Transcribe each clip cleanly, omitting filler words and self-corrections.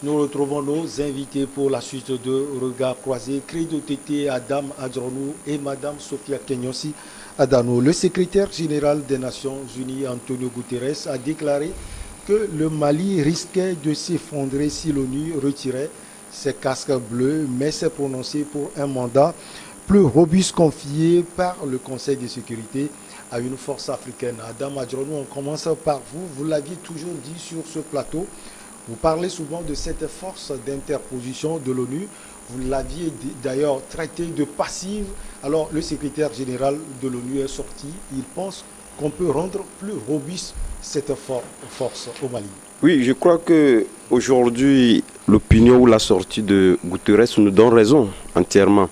Nous retrouvons nos invités pour la suite de Regard croisé, Credo Tété, Adam Adjornou et Madame Sophia Kenyossi Adano. Le secrétaire général des Nations Unies, Antonio Guterres, a déclaré que le Mali risquait de s'effondrer si l'ONU retirait ses casques bleus, mais s'est prononcé pour un mandat plus robuste confié par le Conseil de sécurité à une force africaine. Adam Adjornou, on commence par vous. Vous l'aviez toujours dit sur ce plateau. Vous parlez souvent de cette force d'interposition de l'ONU. Vous l'aviez d'ailleurs traité de passive. Alors, le secrétaire général de l'ONU est sorti. Il pense qu'on peut rendre plus robuste cette force au Mali. Oui, je crois qu'aujourd'hui, l'opinion ou la sortie de Guterres nous donne raison entièrement.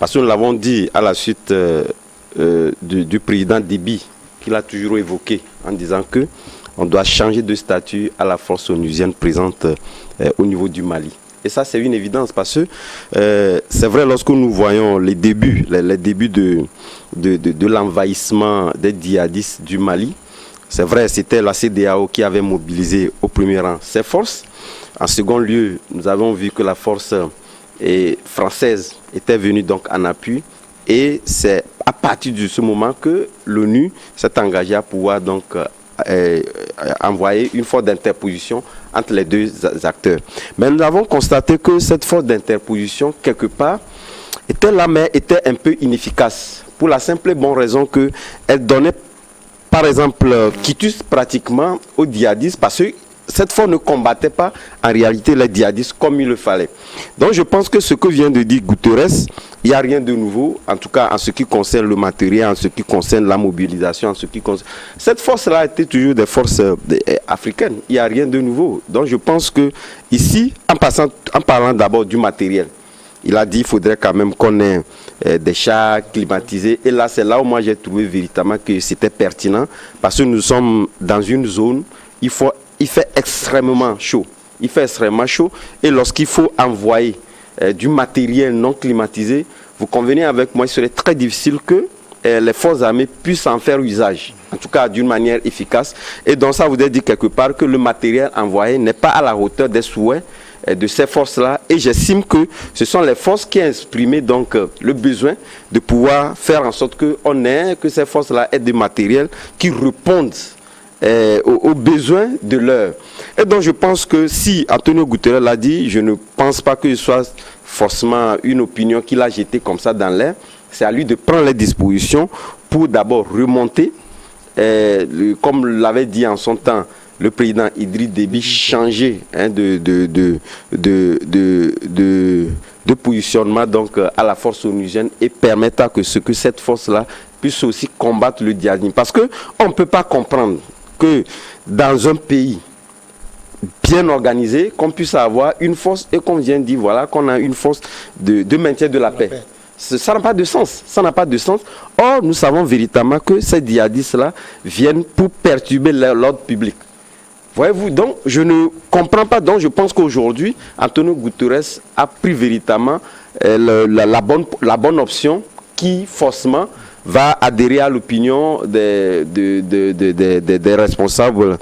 Parce que nous l'avons dit à la suite du président Déby, qu'il a toujours évoqué en disant que on doit changer de statut à la force onusienne présente au niveau du Mali. Et ça, c'est une évidence parce que c'est vrai, lorsque nous voyons les débuts de l'envahissement des djihadistes du Mali, c'est vrai, c'était la CEDEAO qui avait mobilisé au premier rang ses forces. En second lieu, nous avons vu que la force française était venue donc en appui. Et c'est à partir de ce moment que l'ONU s'est engagée à pouvoir donc envoyer une force d'interposition entre les deux acteurs. Mais nous avons constaté que cette force d'interposition, quelque part, était là, mais était un peu inefficace. Pour la simple et bonne raison qu'elle donnait, par exemple, quitus pratiquement aux djihadistes, parce que cette force ne combattait pas en réalité les djihadistes comme il le fallait. Donc je pense que ce que vient de dire Guterres, il n'y a rien de nouveau, en tout cas en ce qui concerne le matériel, en ce qui concerne la mobilisation, en ce qui concerne... Cette force-là était toujours des forces africaines, il n'y a rien de nouveau. Donc je pense que ici, en parlant d'abord du matériel, il a dit qu'il faudrait quand même qu'on ait des chars climatisés. Et là, c'est là où moi j'ai trouvé véritablement que c'était pertinent, parce que nous sommes dans une zone, il fait extrêmement chaud. Il fait extrêmement chaud. Et lorsqu'il faut envoyer du matériel non climatisé, vous convenez avec moi, il serait très difficile que les forces armées puissent en faire usage. En tout cas, d'une manière efficace. Et donc ça voudrait dire quelque part que le matériel envoyé n'est pas à la hauteur des souhaits de ces forces-là. Et j'estime que ce sont les forces qui ont exprimé donc le besoin de pouvoir faire en sorte que ces forces-là aient des matériels qui répondent aux besoins de l'heure. Et donc je pense que si Antonio Guterres l'a dit, je ne pense pas que ce soit forcément une opinion qu'il a jetée comme ça dans l'air. C'est à lui de prendre les dispositions pour d'abord remonter, comme l'avait dit en son temps le président Idriss Déby, changer de positionnement donc à la force onusienne et permettre à que cette force-là puisse aussi combattre le djihadisme. Parce qu'on ne peut pas comprendre que dans un pays bien organisé, qu'on puisse avoir une force, et qu'on vient de dire, voilà, qu'on a une force de maintien de la paix. Ça n'a pas de sens. Ça n'a pas de sens. Or, nous savons véritablement que ces djihadistes-là viennent pour perturber l'ordre public. Voyez-vous, donc, je ne comprends pas. Donc, je pense qu'aujourd'hui, Antonio Guterres a pris véritablement la bonne option qui, forcément, va adhérer à l'opinion des responsables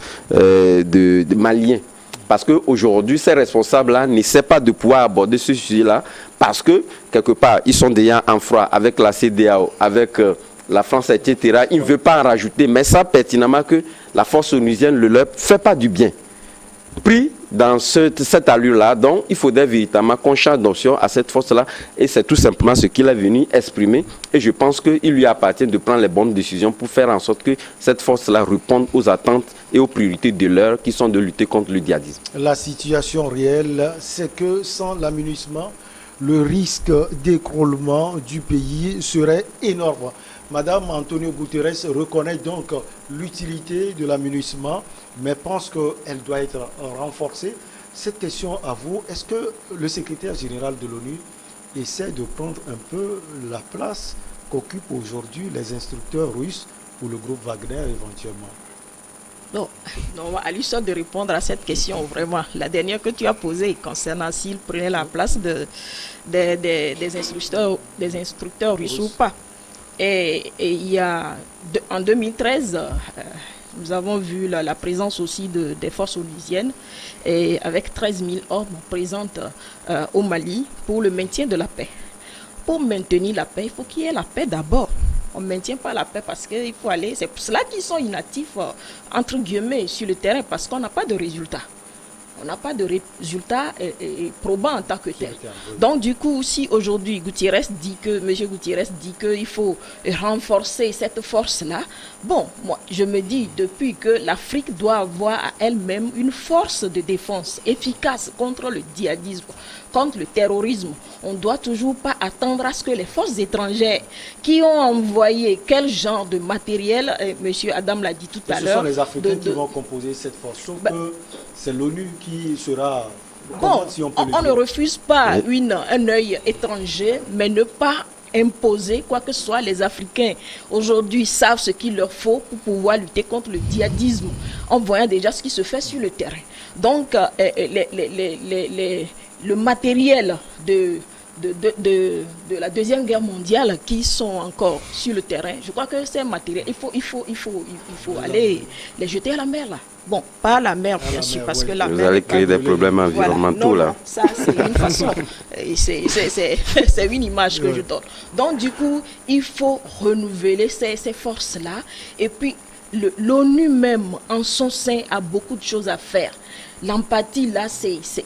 maliens. Parce qu'aujourd'hui, ces responsables-là n'essaient pas de pouvoir aborder ce sujet-là parce que, quelque part, ils sont déjà en froid avec la CEDEAO, avec la France, etc. Ils ne veulent pas en rajouter, mais ça pertinemment que la force onusienne ne leur fait pas du bien. Pris dans cette allure-là, donc il faudrait véritablement qu'on change d'option à cette force-là, et c'est tout simplement ce qu'il est venu exprimer, et je pense qu'il lui appartient de prendre les bonnes décisions pour faire en sorte que cette force-là réponde aux attentes et aux priorités de l'heure qui sont de lutter contre le djihadisme. La situation réelle, c'est que sans l'amunissement, le risque d'écroulement du pays serait énorme. Madame Antonio Guterres reconnaît donc l'utilité de l'amunissement, mais pense qu'elle doit être renforcée. Cette question à vous, est-ce que le secrétaire général de l'ONU essaie de prendre un peu la place qu'occupent aujourd'hui les instructeurs russes ou le groupe Wagner éventuellement? Non, à lui seul de répondre à cette question, vraiment. La dernière que tu as posée concernant s'il prenait la place des instructeurs russes ou pas. Et il y a, en 2013, Nous avons vu la présence aussi des forces onusiennes et avec 13 000 hommes présentes au Mali pour le maintien de la paix. Pour maintenir la paix, il faut qu'il y ait la paix d'abord. On ne maintient pas la paix parce qu'il faut aller. C'est pour cela qu'ils sont inactifs, entre guillemets, sur le terrain, parce qu'on n'a pas de résultats. On n'a pas de résultats probants en tant que tel. Donc du coup, si aujourd'hui M. Gutiérrez dit qu'il faut renforcer cette force-là, bon, moi je me dis depuis que l'Afrique doit avoir à elle-même une force de défense efficace contre le djihadisme, contre le terrorisme. On ne doit toujours pas attendre à ce que les forces étrangères qui ont envoyé quel genre de matériel, M. Adam l'a dit tout à l'heure. Ce sont les Africains qui vont composer cette force. Sauf que c'est l'ONU qui sera... Bon, si on ne refuse pas un œil étranger, mais ne pas imposer quoi que ce soit. Les Africains aujourd'hui savent ce qu'il leur faut pour pouvoir lutter contre le djihadisme, en voyant déjà ce qui se fait sur le terrain. Donc, le matériel de la Deuxième Guerre mondiale qui sont encore sur le terrain, je crois que ces matériels, il faut aller les jeter à la mer là. Bon, pas à la mer bien sûr, parce que la mer... Vous allez créer des problèmes environnementaux là. Non, ça c'est une façon, c'est une image que je donne. Donc du coup, il faut renouveler ces forces-là, et puis l'ONU même en son sein a beaucoup de choses à faire. L'empathie, là,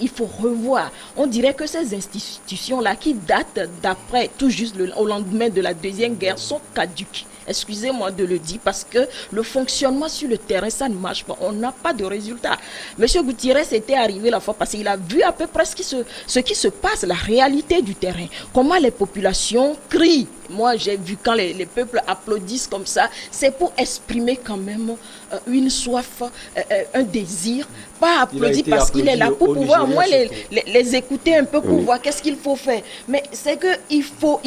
il faut revoir. On dirait que ces institutions-là, qui datent d'après, tout juste au lendemain de la Deuxième Guerre, sont caduques. Excusez-moi de le dire, parce que le fonctionnement sur le terrain, ça ne marche pas. On n'a pas de résultat. Monsieur Gutiérrez était arrivé la fois passée, il a vu à peu près ce qui se passe, la réalité du terrain. Comment les populations crient. Moi, j'ai vu quand les peuples applaudissent comme ça, c'est pour exprimer quand même une soif, un désir. Pas applaudir parce qu'il est là, pour pouvoir au moins les écouter un peu, pour voir qu'est-ce qu'il faut faire. Mais c'est qu'il faut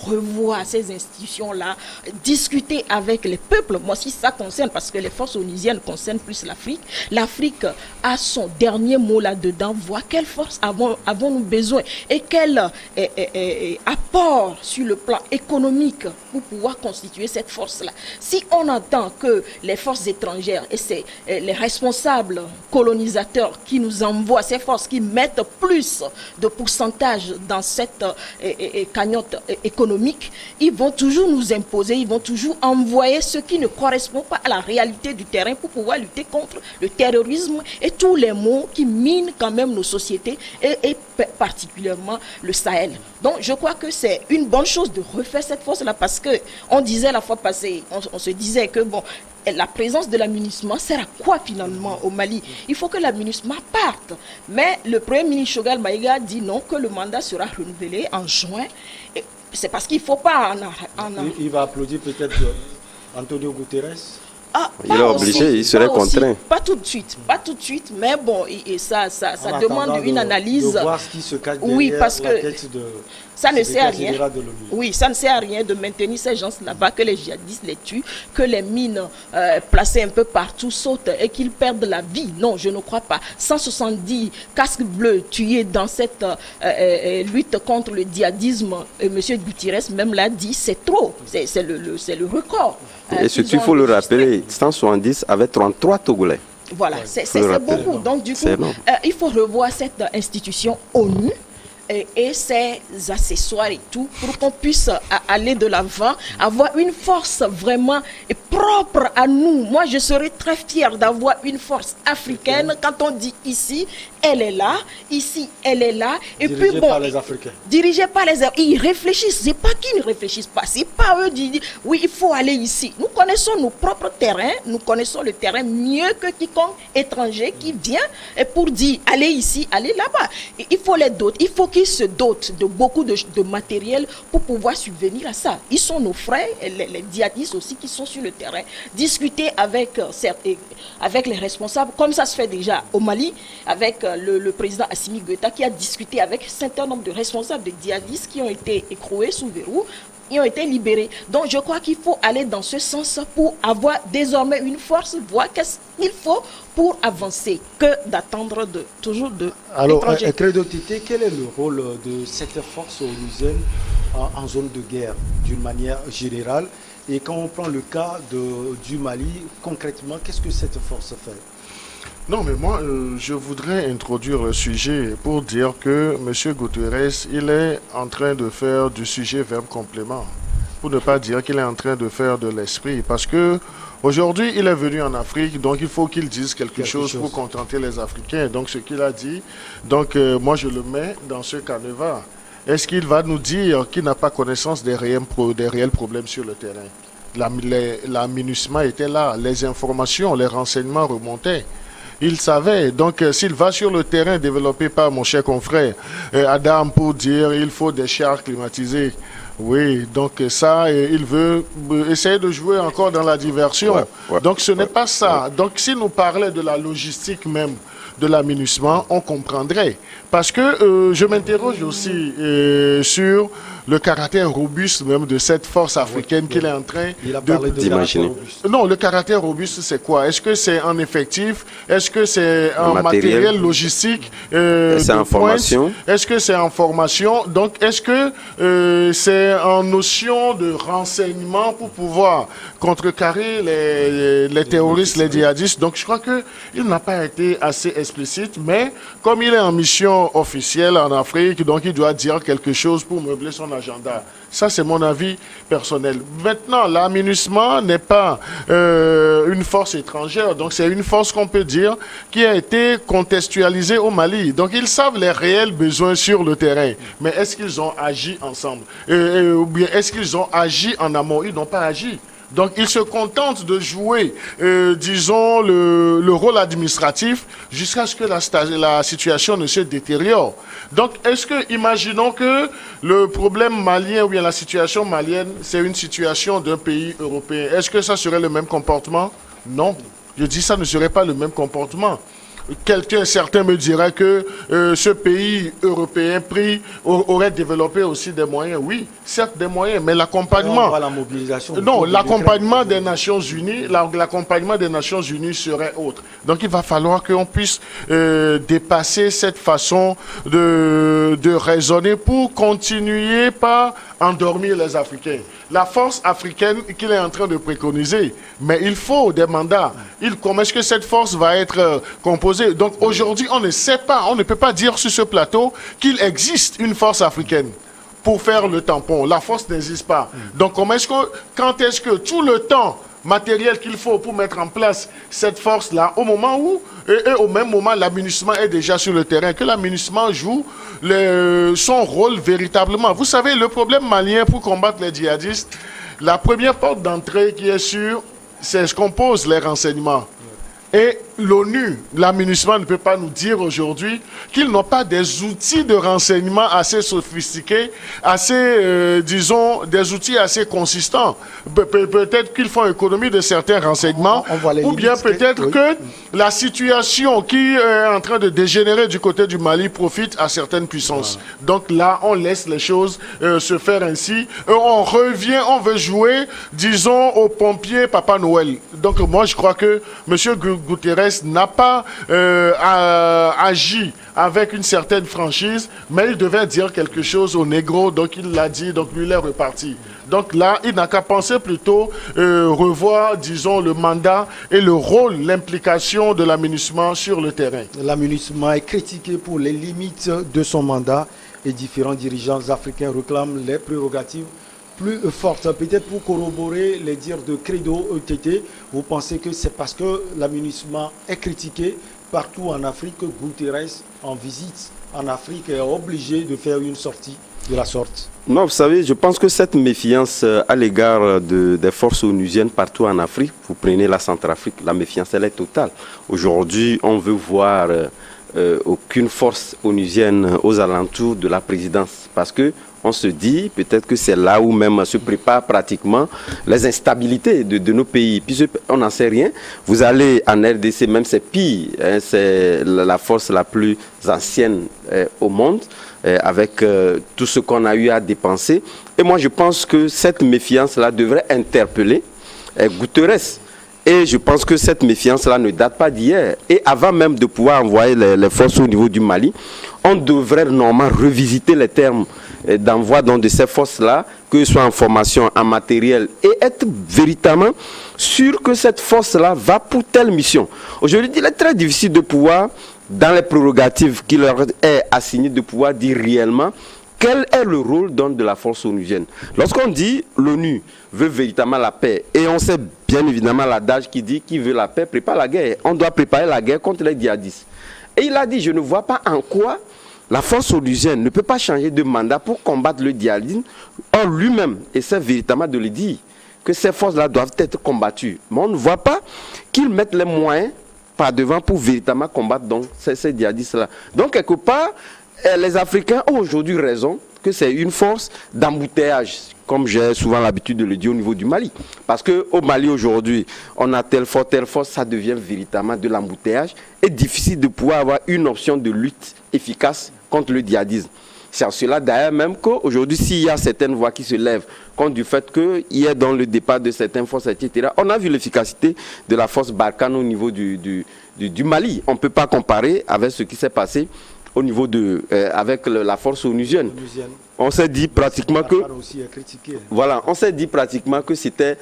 revoir ces institutions-là, discuter avec les peuples. Moi, si ça concerne, parce que les forces onusiennes concernent plus l'Afrique, l'Afrique a son dernier mot là-dedans, voir quelle force avons-nous besoin et quel apport sur le plan économique pour pouvoir constituer cette force-là. Si on attend que les forces étrangères et les responsables colonisateurs qui nous envoient ces forces, qui mettent plus de pourcentage dans cette cagnotte économique, ils vont toujours nous imposer, ils vont toujours envoyer ce qui ne correspond pas à la réalité du terrain pour pouvoir lutter contre le terrorisme et tous les maux qui minent quand même nos sociétés et particulièrement le Sahel. Donc je crois que c'est une bonne chose de refaire cette force-là, parce que on disait la fois passée, on se disait que bon, la présence de la MINUSMA sert à quoi finalement au Mali? Il faut que la MINUSMA parte. Mais le Premier ministre Choguel Maïga dit non, que le mandat sera renouvelé en juin. C'est parce qu'il ne faut pas Il va applaudir peut-être Antonio Guterres. Il est obligé, il serait contraint. Pas tout de suite, mais bon, et ça demande une analyse. De voir ce qui se cache derrière parce que la tête de... Ça ne sert à rien. Oui, ça ne sert à rien de maintenir ces gens là-bas, que les djihadistes les tuent, que les mines placées un peu partout sautent et qu'ils perdent la vie. Non, je ne crois pas. 170 casques bleus tués dans cette lutte contre le djihadisme, M. Gutiérrez même l'a dit, c'est trop. C'est le record. Et surtout, il faut le rappeler, 170 avec 33 Togolais. Voilà, c'est beaucoup. Donc du coup, il faut revoir cette institution ONU et ses accessoires et tout, pour qu'on puisse aller de l'avant, avoir une force vraiment propre à nous. Moi, je serais très fière d'avoir une force africaine. Quand on dit ici, elle est là, ici, elle est là. Et dirigée puis bon, par les Africains. Dirigée par les Africains. Ils réfléchissent. C'est pas qu'ils ne réfléchissent pas. C'est pas eux qui disent, oui, il faut aller ici. Nous connaissons nos propres terrains. Nous connaissons le terrain mieux que quiconque étranger qui vient pour dire, allez ici, allez là-bas. Et il faut les doter. Il faut qu'ils se dotent de beaucoup de matériel pour pouvoir subvenir à ça. Ils sont nos frères, les djihadistes aussi qui sont sur le terrain. Discuter avec les responsables, comme ça se fait déjà au Mali, avec le président Assimi Goïta, qui a discuté avec un certain nombre de responsables de djihadistes qui ont été écroués sous verrou, qui ont été libérés. Donc je crois qu'il faut aller dans ce sens pour avoir désormais une force, voir qu'est-ce qu'il faut pour avancer, que d'attendre toujours de Alors, étrangers. Credo Tite, quel est le rôle de cette force onusienne en zone de guerre, d'une manière générale? Et quand on prend le cas du Mali, concrètement, qu'est-ce que cette force fait? Non, mais moi, je voudrais introduire le sujet pour dire que M. Guterres, il est en train de faire du sujet verbe complément, pour ne pas dire qu'il est en train de faire de l'esprit. Parce que aujourd'hui, il est venu en Afrique, donc il faut qu'il dise quelque chose pour contenter les Africains. Donc, ce qu'il a dit, donc moi, je le mets dans ce canevas. Est-ce qu'il va nous dire qu'il n'a pas connaissance des réels problèmes sur le terrain? La MINUSMA était là, les informations, les renseignements remontaient. Il savait. Donc, s'il va sur le terrain développé par mon cher confrère Adam pour dire il faut des chars climatisés. Oui, donc ça, il veut essayer de jouer encore dans la diversion. Donc, ce n'est pas ça. Donc, s'il nous parlait de la logistique même de la MINUSMA, on comprendrait. Parce que je m'interroge aussi sur le caractère robuste même de cette force africaine qu'il est en train d'imaginer. Non, le caractère robuste, c'est quoi? Est-ce que c'est en effectif? Est-ce que c'est en matériel logistique? C'est en formation? Est-ce que c'est en formation? Donc, est-ce que c'est en notion de renseignement pour pouvoir contrecarrer les terroristes, les djihadistes? Donc, je crois qu'il n'a pas été assez explicite, mais comme il est en mission officielle en Afrique, donc il doit dire quelque chose pour meubler son agenda. Ça, c'est mon avis personnel. Maintenant, la MINUSMA n'est pas une force étrangère, donc c'est une force qu'on peut dire qui a été contextualisée au Mali. Donc, ils savent les réels besoins sur le terrain. Mais est-ce qu'ils ont agi ensemble? Ou bien est-ce qu'ils ont agi en amont? Ils n'ont pas agi. Donc, ils se contentent de jouer, disons, le rôle administratif jusqu'à ce que la situation ne se détériore. Donc, est-ce que, imaginons que le problème malien ou bien la situation malienne, c'est une situation d'un pays européen. Est-ce que ça serait le même comportement? Non. Je dis ça ne serait pas le même comportement. Certains me diraient que ce pays européen aurait développé aussi des moyens. Oui, certes des moyens, mais l'accompagnement. La mobilisation. Non, l'accompagnement des Nations Unies, l'accompagnement des Nations Unies serait autre. Donc il va falloir qu'on puisse dépasser cette façon de raisonner pour continuer par endormir les Africains. La force africaine qu'il est en train de préconiser, mais il faut des mandats. Comment est-ce que cette force va être composée? Donc aujourd'hui, on ne sait pas, on ne peut pas dire sur ce plateau qu'il existe une force africaine pour faire le tampon. La force n'existe pas. Donc quand est-ce que tout le temps matériel qu'il faut pour mettre en place cette force-là, au moment où, et au même moment, la MINUSMA est déjà sur le terrain, que la MINUSMA joue son rôle véritablement. Vous savez, le problème malien pour combattre les djihadistes, la première porte d'entrée qui est sûre, c'est ce qu'on pose les renseignements. Et l'ONU, la MINUSMA ne peut pas nous dire aujourd'hui qu'ils n'ont pas des outils de renseignement assez sophistiqués, assez, disons, des outils assez consistants. Peut-être qu'ils font économie de certains renseignements, ou bien peut-être que la situation qui est en train de dégénérer du côté du Mali profite à certaines puissances. Donc là, on laisse les choses se faire ainsi. On revient, on veut jouer, disons, aux pompiers Papa Noël. Donc moi, je crois que M. Guterres n'a pas agi avec une certaine franchise, mais il devait dire quelque chose au négro, donc il l'a dit, donc lui il est reparti. Donc là, il n'a qu'à penser plutôt revoir, disons, le mandat et le rôle, l'implication de la MINUSMA sur le terrain. La MINUSMA est critiquée pour les limites de son mandat et différents dirigeants africains réclament les prérogatives plus fortes. Peut-être pour corroborer les dires de Credo ETT, vous pensez que c'est parce que la MINUSMA est critiquée partout en Afrique que Guterres, en visite en Afrique, est obligé de faire une sortie de la sorte? Non, vous savez, je pense que cette méfiance à l'égard des forces onusiennes partout en Afrique, vous prenez la Centrafrique, la méfiance elle est totale. Aujourd'hui, on veut voir aucune force onusienne aux alentours de la présidence parce que on se dit peut-être que c'est là où même se préparent pratiquement les instabilités de nos pays. Puis on n'en sait rien. Vous allez en RDC, même c'est pire. Hein, c'est la force la plus ancienne au monde, avec tout ce qu'on a eu à dépenser. Et moi, je pense que cette méfiance-là devrait interpeller Guterres. Et je pense que cette méfiance-là ne date pas d'hier. Et avant même de pouvoir envoyer les forces au niveau du Mali, on devrait normalement revisiter les termes d'envoi de ces forces-là, que ce soit en formation, en matériel, et être véritablement sûr que cette force-là va pour telle mission. Aujourd'hui, il est très difficile de pouvoir, dans les prérogatives qui leur est assignées, de pouvoir dire réellement quel est le rôle de la force onusienne. Lorsqu'on dit l'ONU veut véritablement la paix, et on sait bien évidemment l'adage qui dit qui veut la paix prépare la guerre. On doit préparer la guerre contre les djihadistes. Et il a dit, je ne vois pas en quoi la force onusienne ne peut pas changer de mandat pour combattre le djihadisme. Or lui-même essaie véritablement de le dire, que ces forces-là doivent être combattues. Mais on ne voit pas qu'ils mettent les moyens par devant pour véritablement combattre donc, ces djihadistes-là. Donc quelque part, les Africains ont aujourd'hui raison que c'est une force d'embouteillage, comme j'ai souvent l'habitude de le dire au niveau du Mali. Parce qu'au Mali aujourd'hui, on a telle force, ça devient véritablement de l'embouteillage et difficile de pouvoir avoir une option de lutte efficace contre le djihadisme. C'est à cela d'ailleurs même qu'aujourd'hui, s'il y a certaines voix qui se lèvent contre du fait qu'il y ait dans le départ de certaines forces, etc., on a vu l'efficacité de la force Barkhane au niveau du Mali. On ne peut pas comparer avec ce qui s'est passé au niveau avec la force onusienne. On s'est dit pratiquement que voilà, on s'est dit pratiquement que c'était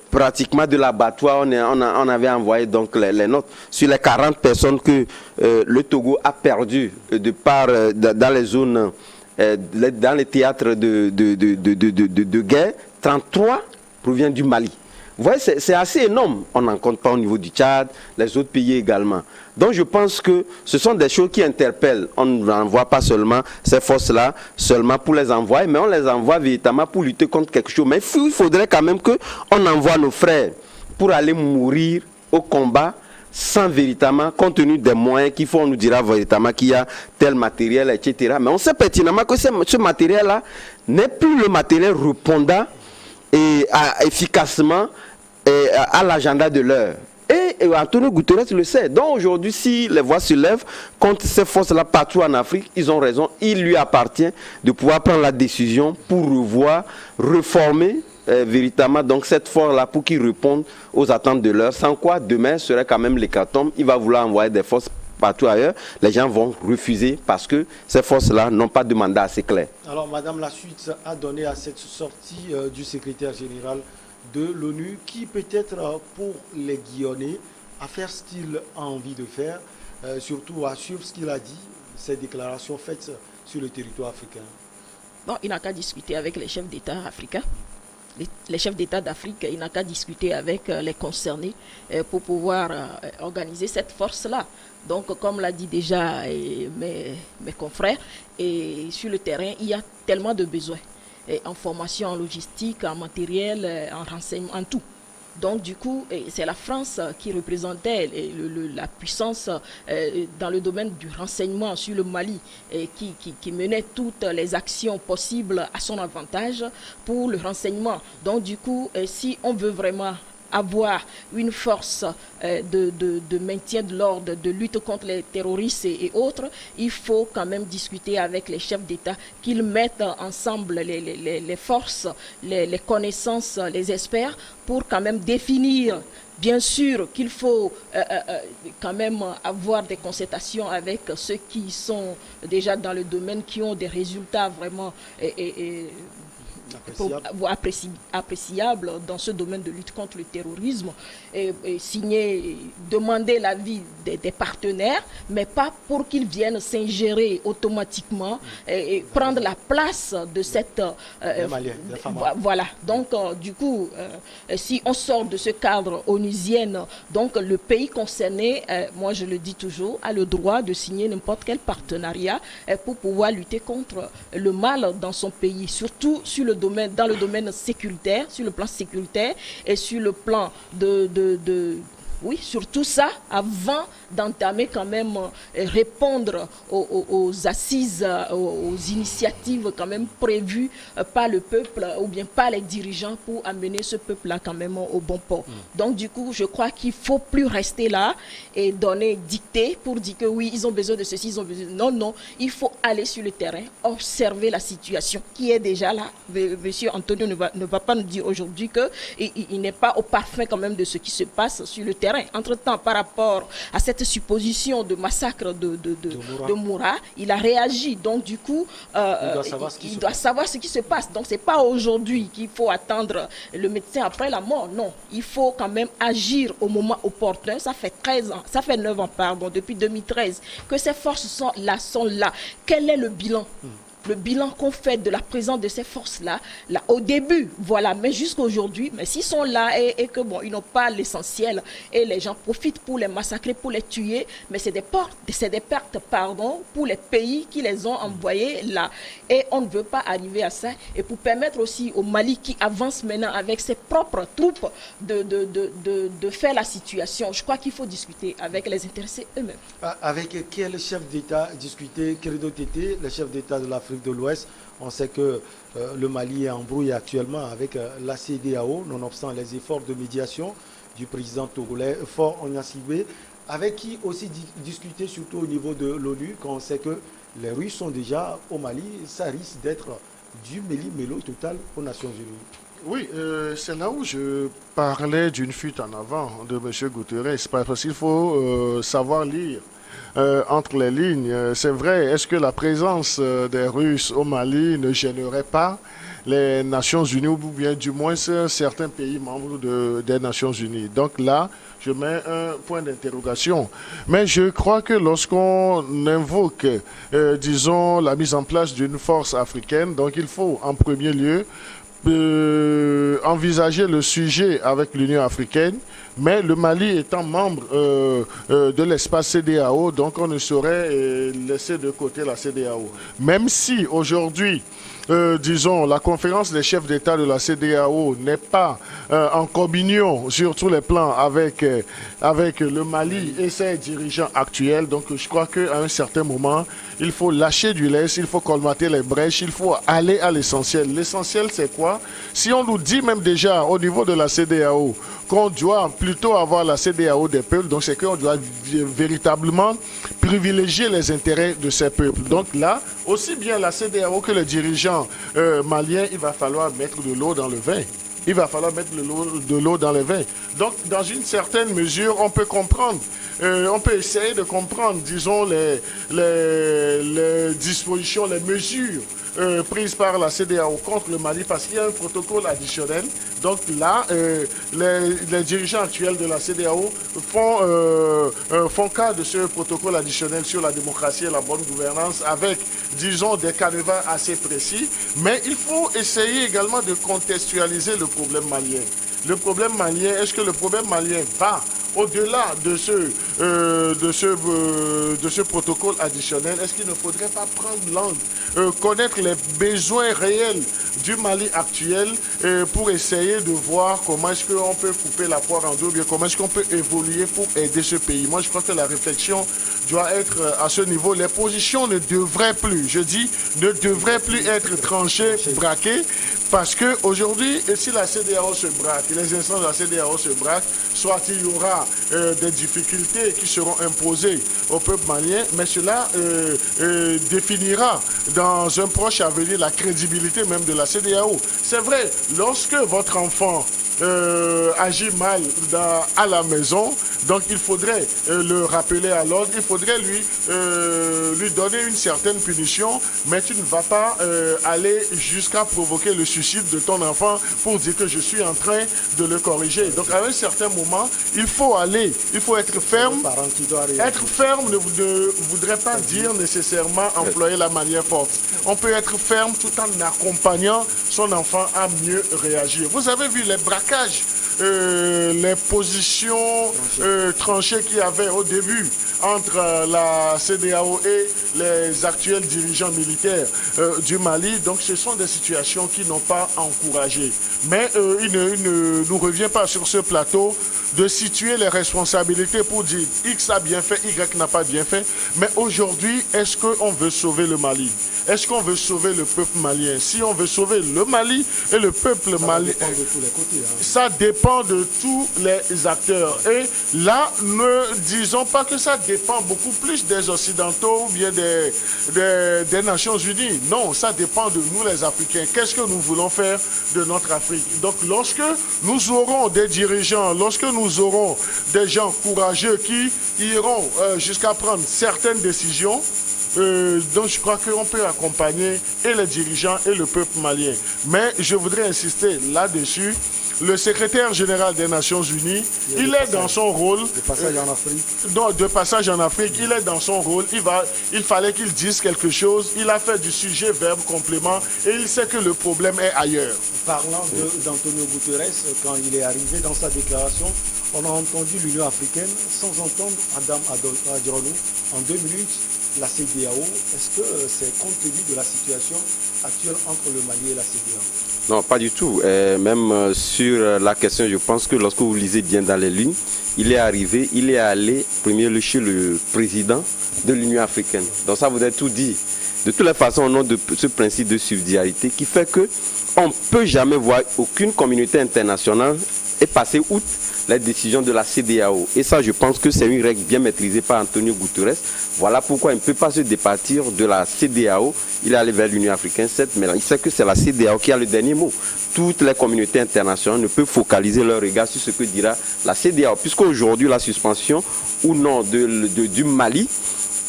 pratiquement de l'abattoir. On avait envoyé donc les notes sur les 40 personnes que le Togo a perdu dans les zones, dans les théâtres de guerre. 33 proviennent du Mali. Vous voyez, c'est assez énorme. On n'en compte pas au niveau du Tchad, les autres pays également. Donc je pense que ce sont des choses qui interpellent. On n'envoie pas seulement ces forces-là, seulement pour les envoyer, mais on les envoie véritablement pour lutter contre quelque chose. Mais il faudrait quand même qu'on envoie nos frères pour aller mourir au combat sans véritablement, compte tenu des moyens qu'il faut, on nous dira véritablement qu'il y a tel matériel, etc. Mais on sait pertinemment que ce matériel-là n'est plus le matériel répondant efficacement à l'agenda de l'heure. Et Antonio Guterres le sait. Donc aujourd'hui, si les voix se lèvent contre ces forces-là partout en Afrique, ils ont raison. Il lui appartient de pouvoir prendre la décision pour revoir, reformer véritablement donc cette force-là pour qu'ils répondent aux attentes de l'heure. Sans quoi, demain serait quand même l'hécatombe. Il va vouloir envoyer des forces partout ailleurs. Les gens vont refuser parce que ces forces-là n'ont pas de mandat assez clair. Alors, Madame la suite a donné à cette sortie du secrétaire général de l'ONU qui peut-être pour les Guyanais à faire ce qu'il a envie de faire, surtout à suivre ce qu'il a dit, ces déclarations faites sur le territoire africain. Non, il n'a qu'à discuter avec les chefs d'État africains. Les chefs d'État d'Afrique, il n'a qu'à discuter avec les concernés pour pouvoir organiser cette force-là. Donc, comme l'a dit déjà mes confrères, et sur le terrain, il y a tellement de besoins. En formation, en logistique, en matériel, en renseignement, en tout. Donc, du coup, c'est la France qui représentait la puissance dans le domaine du renseignement sur le Mali et qui menait toutes les actions possibles à son avantage pour le renseignement. Donc, du coup, si on veut vraiment avoir une force de maintien de l'ordre, de lutte contre les terroristes et autres, il faut quand même discuter avec les chefs d'État, qu'ils mettent ensemble les forces, les connaissances, les experts, pour quand même définir. Bien sûr qu'il faut quand même avoir des concertations avec ceux qui sont déjà dans le domaine, qui ont des résultats vraiment appréciable dans ce domaine de lutte contre le terrorisme, et demander l'avis des partenaires, mais pas pour qu'ils viennent s'ingérer automatiquement et prendre la place de cette... voilà. Donc, du coup, si on sort de ce cadre onusien, donc le pays concerné, moi je le dis toujours, a le droit de signer n'importe quel partenariat pour pouvoir lutter contre le mal dans son pays, surtout dans le domaine sécuritaire, sur le plan sécuritaire et sur le plan oui, surtout ça, avant d'entamer quand même, répondre aux assises, aux initiatives quand même prévues par le peuple ou bien par les dirigeants pour amener ce peuple-là quand même au bon port. Donc du coup, je crois qu'il ne faut plus rester là et dicter pour dire que oui, ils ont besoin de ceci, ils ont besoin de... Non, il faut aller sur le terrain, observer la situation qui est déjà là. Monsieur Antonio ne va pas nous dire aujourd'hui qu'il n'est pas au parfum quand même de ce qui se passe sur le terrain. terrain. Entre-temps, par rapport à cette supposition de massacre de Moura, il a réagi. Donc, du coup, il doit savoir ce qui se passe. Donc, ce n'est pas aujourd'hui qu'il faut attendre le médecin après la mort. Non, il faut quand même agir au moment opportun. Ça fait 9 ans, depuis 2013, que ces forces sont là. Quel est le bilan? Le bilan qu'on fait de la présence de ces forces-là, au début, voilà, mais jusqu'à aujourd'hui, mais s'ils sont là et que bon, ils n'ont pas l'essentiel et les gens profitent pour les massacrer, pour les tuer, mais c'est des pertes, pour les pays qui les ont envoyés là. Et on ne veut pas arriver à ça. Et pour permettre aussi au Mali qui avance maintenant avec ses propres troupes de faire la situation, je crois qu'il faut discuter avec les intéressés eux-mêmes. Avec quel chef d'État discuter? Credo Tété, le chef d'État de l'Afrique de l'Ouest? On sait que le Mali est embrouillé actuellement avec la CEDEAO, nonobstant les efforts de médiation du président togolais Faure Gnassingbé, avec qui aussi discuter surtout au niveau de l'ONU, quand on sait que les Russes sont déjà au Mali. Ça risque d'être du méli-mélo total aux Nations Unies. Oui, c'est là où je parlais d'une fuite en avant de M. Guterres, parce qu'il faut savoir lire entre les lignes. C'est vrai, est-ce que la présence des Russes au Mali ne gênerait pas les Nations Unies, ou bien du moins certains pays membres des Nations Unies? Donc là, je mets un point d'interrogation. Mais je crois que lorsqu'on invoque, disons, la mise en place d'une force africaine, donc il faut en premier lieu envisager le sujet avec l'Union africaine, mais le Mali étant membre de l'espace CEDEAO, donc on ne saurait laisser de côté la CEDEAO. Même si aujourd'hui, disons, la conférence des chefs d'État de la CEDEAO n'est pas en communion sur tous les plans avec le Mali et ses dirigeants actuels. Donc je crois qu'à un certain moment, il faut lâcher du lest, il faut colmater les brèches, il faut aller à l'essentiel. L'essentiel, c'est quoi? Si on nous dit même déjà au niveau de la CEDEAO qu'on doit plutôt avoir la CEDEAO des peuples, donc c'est qu'on doit véritablement privilégier les intérêts de ces peuples. Donc là, aussi bien la CEDEAO que les dirigeants maliens, il va falloir mettre de l'eau dans le vin. Il va falloir mettre de l'eau dans le vin. Donc, dans une certaine mesure, on peut comprendre. On peut essayer de comprendre, disons, les dispositions, les mesures prises par la CEDEAO contre le Mali, parce qu'il y a un protocole additionnel. Donc là, les dirigeants actuels de la CEDEAO font cas de ce protocole additionnel sur la démocratie et la bonne gouvernance avec, disons, des canevas assez précis. Mais il faut essayer également de contextualiser le problème malien. Le problème malien, est-ce que le problème malien va au-delà de ce protocole additionnel? Est-ce qu'il ne faudrait pas prendre langue, connaître les besoins réels du Mali actuel pour essayer de voir comment est-ce qu'on peut couper la poire en deux, bien comment est-ce qu'on peut évoluer pour aider ce pays? Moi, je crois que la réflexion doit être à ce niveau. Les positions ne devraient plus, je dis, ne devraient plus être tranchées, braquées, parce qu'aujourd'hui, si la CEDEAO se braque, les instances de la CEDEAO se braquent, soit il y aura des difficultés qui seront imposées au peuple malien, mais cela définira dans un proche avenir la crédibilité même de la CEDEAO. C'est vrai, lorsque votre enfant agit mal à la maison, donc il faudrait le rappeler à l'ordre, il faudrait lui donner une certaine punition, mais tu ne vas pas aller jusqu'à provoquer le suicide de ton enfant pour dire que je suis en train de le corriger. Donc à un certain moment, il faut être ferme. Être ferme ne voudrait pas dire nécessairement employer la manière forte. On peut être ferme tout en accompagnant son enfant à mieux réagir. Vous avez vu les braquages, les positions tranchées qu'il y avait au début entre la CEDEAO et les actuels dirigeants militaires du Mali. Donc ce sont des situations qui n'ont pas encouragé. Mais il ne nous revient pas sur ce plateau de situer les responsabilités pour dire X a bien fait, Y n'a pas bien fait. Mais aujourd'hui, est-ce qu'on veut sauver le Mali? Est-ce qu'on veut sauver le peuple malien? Si on veut sauver le Mali et le peuple malien, ça dépend de tous les acteurs. Et là, ne disons pas que ça dépend beaucoup plus des Occidentaux ou bien des des Nations Unies. Non, ça dépend de nous les Africains. Qu'est-ce que nous voulons faire de notre Afrique? Donc lorsque nous aurons des dirigeants, lorsque nous aurons des gens courageux qui iront jusqu'à prendre certaines décisions, donc je crois qu'on peut accompagner et les dirigeants et le peuple malien. Mais je voudrais insister là-dessus. Le secrétaire général des Nations Unies, il est dans son rôle. De passage en Afrique. Non, de passage en Afrique, il est dans son rôle. Il fallait qu'il dise quelque chose. Il a fait du sujet verbe complément et il sait que le problème est ailleurs. Parlant d'Antonio Guterres, quand il est arrivé dans sa déclaration, on a entendu l'Union africaine sans entendre Adam Adjornou. En 2 minutes, la CEDEAO, est-ce que c'est compte tenu de la situation actuelle entre le Mali et la CEDEAO? Non, pas du tout. Même sur la question, je pense que lorsque vous lisez bien dans les lignes, il est arrivé, il est allé premier chez le président de l'Union africaine. Donc ça voudrait tout dire. De toutes les façons, au nom de ce principe de subsidiarité qui fait que on ne peut jamais voir aucune communauté internationale et passer outre les décisions de la CEDEAO. Et ça, je pense que c'est une règle bien maîtrisée par Antonio Guterres. Voilà pourquoi il ne peut pas se départir de la CEDEAO. Il est allé vers l'Union africaine, mais il sait que c'est la CEDEAO qui a le dernier mot. Toutes les communautés internationales ne peuvent focaliser leur regard sur ce que dira la CEDEAO. Puisqu'aujourd'hui, la suspension ou non du Mali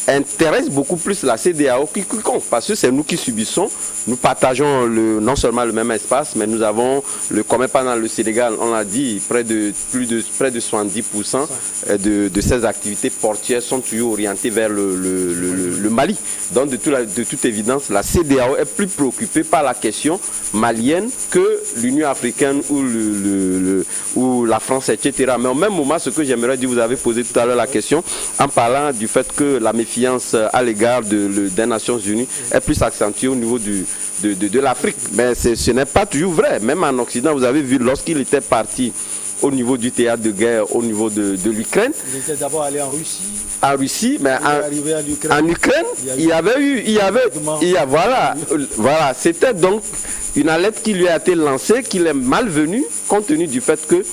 intéresse beaucoup plus la CEDEAO qui compte, parce que c'est nous qui subissons. Nous partageons non seulement le même espace, mais nous avons le commun pendant le Sénégal, on l'a dit, près de 70% de ces activités portières sont toujours orientées vers le Mali. Donc de toute évidence, la CEDEAO est plus préoccupée par la question malienne que l'Union africaine ou la France, etc. Mais au même moment, ce que j'aimerais dire, vous avez posé tout à l'heure la question en parlant du fait que la méfiance à l'égard des Nations Unies est plus accentuée au niveau de l'Afrique. Mais ce n'est pas toujours vrai. Même en Occident, vous avez vu, lorsqu'il était parti au niveau du théâtre de guerre, au niveau de l'Ukraine. Il était d'abord allé en Russie. En Russie, mais en Ukraine, voilà, c'était donc une alerte qui lui a été lancée, qu'il est malvenu, compte tenu du fait que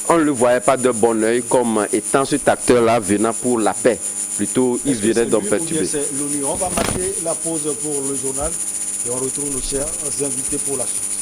on ne le voyait pas de bon oeil comme étant cet acteur-là venant pour la paix. Plutôt, il venait donc perturber. On va marquer la pause pour le journal et on retrouve nos chers invités pour la suite.